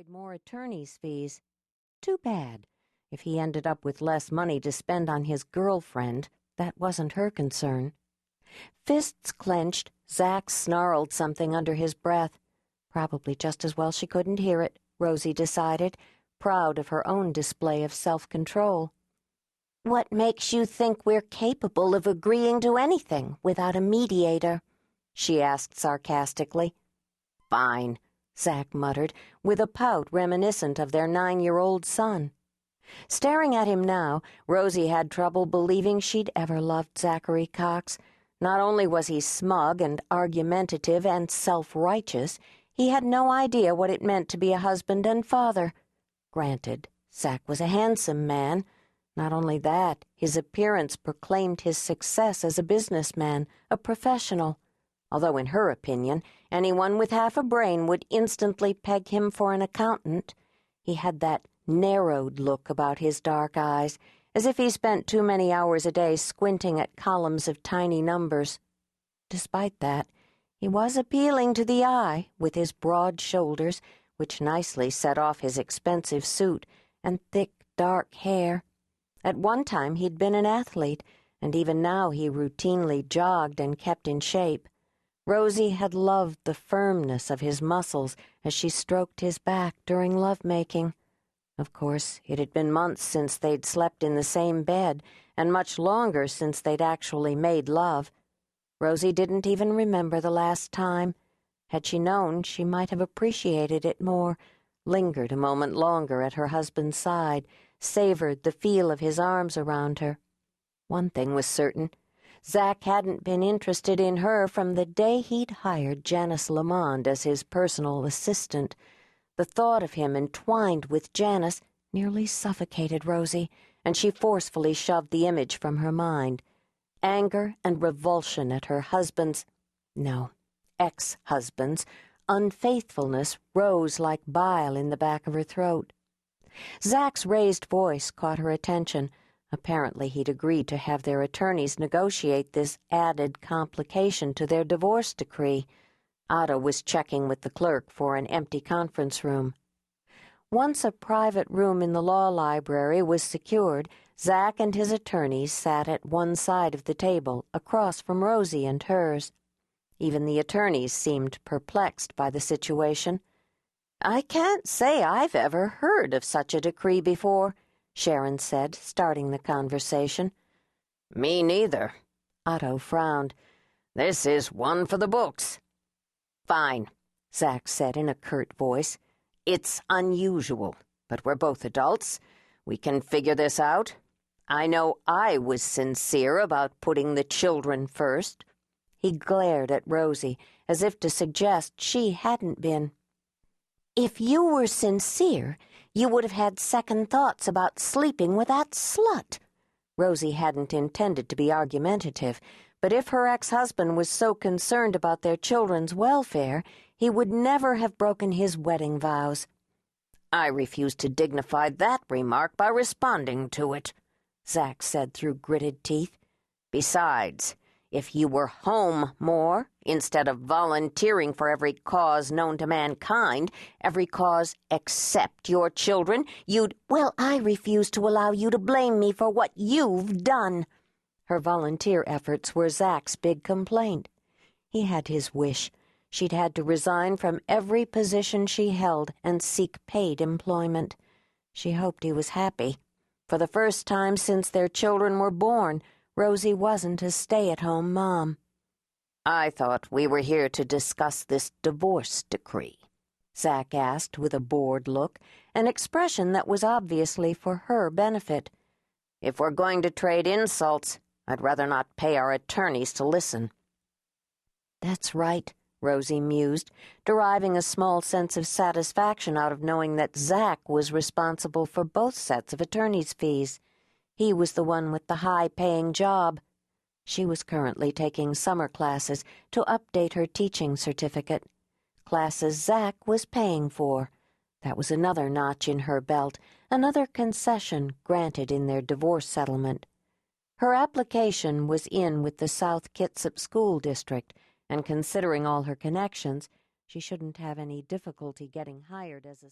avoid more attorney's fees. Too bad. If he ended up with less money to spend on his girlfriend, that wasn't her concern. Fists clenched, Zach snarled something under his breath. Probably just as well she couldn't hear it, Rosie decided, proud of her own display of self-control. "What makes you think we're capable of agreeing to anything without a mediator?" she asked sarcastically. "Fine," Zach muttered, with a pout reminiscent of their 9-year-old son. Staring at him now, Rosie had trouble believing she'd ever loved Zachary Cox. Not only was he smug and argumentative and self-righteous, he had no idea what it meant to be a husband and father. Granted, Zach was a handsome man. Not only that, his appearance proclaimed his success as a businessman, a professional. Although in her opinion, anyone with half a brain would instantly peg him for an accountant, he had that narrowed look about his dark eyes, as if he spent too many hours a day squinting at columns of tiny numbers. Despite that, he was appealing to the eye, with his broad shoulders, which nicely set off his expensive suit, and thick, dark hair. At one time he'd been an athlete, and even now he routinely jogged and kept in shape. Rosie had loved the firmness of his muscles as she stroked his back during lovemaking. Of course, it had been months since they'd slept in the same bed, and much longer since they'd actually made love. Rosie didn't even remember the last time. Had she known, she might have appreciated it more, lingered a moment longer at her husband's side, savored the feel of his arms around her. One thing was certain. Zach hadn't been interested in her from the day he'd hired Janice Lamond as his personal assistant. The thought of him entwined with Janice nearly suffocated Rosie, and she forcefully shoved the image from her mind. Anger and revulsion at her ex-husband's, unfaithfulness rose like bile in the back of her throat. Zach's raised voice caught her attention. Apparently he'd agreed to have their attorneys negotiate this added complication to their divorce decree. Otto was checking with the clerk for an empty conference room. Once a private room in the law library was secured, Zach and his attorneys sat at one side of the table, across from Rosie and hers. Even the attorneys seemed perplexed by the situation. "I can't say I've ever heard of such a decree before," Sharon said, starting the conversation. "Me neither," Otto frowned. "This is one for the books." "Fine," Zach said in a curt voice. "It's unusual, but we're both adults. We can figure this out. I know I was sincere about putting the children first." He glared at Rosie, as if to suggest she hadn't been. "If you were sincere, you would have had second thoughts about sleeping with that slut." Rosie hadn't intended to be argumentative, but if her ex-husband was so concerned about their children's welfare, he would never have broken his wedding vows. "I refuse to dignify that remark by responding to it," Zach said through gritted teeth. "Besides, if you were home more, instead of volunteering for every cause known to mankind, every cause except your children, you'd—" "Well, I refuse to allow you to blame me for what you've done." Her volunteer efforts were Zach's big complaint. He had his wish. She'd had to resign from every position she held and seek paid employment. She hoped he was happy. For the first time since their children were born, Rosie wasn't a stay-at-home mom. "I thought we were here to discuss this divorce decree," Zach asked with a bored look, an expression that was obviously for her benefit. "If we're going to trade insults, I'd rather not pay our attorneys to listen." "That's right," Rosie mused, deriving a small sense of satisfaction out of knowing that Zach was responsible for both sets of attorney's fees. He was the one with the high-paying job. She was currently taking summer classes to update her teaching certificate. Classes Zach was paying for. That was another notch in her belt, another concession granted in their divorce settlement. Her application was in with the South Kitsap School District, and considering all her connections, she shouldn't have any difficulty getting hired as a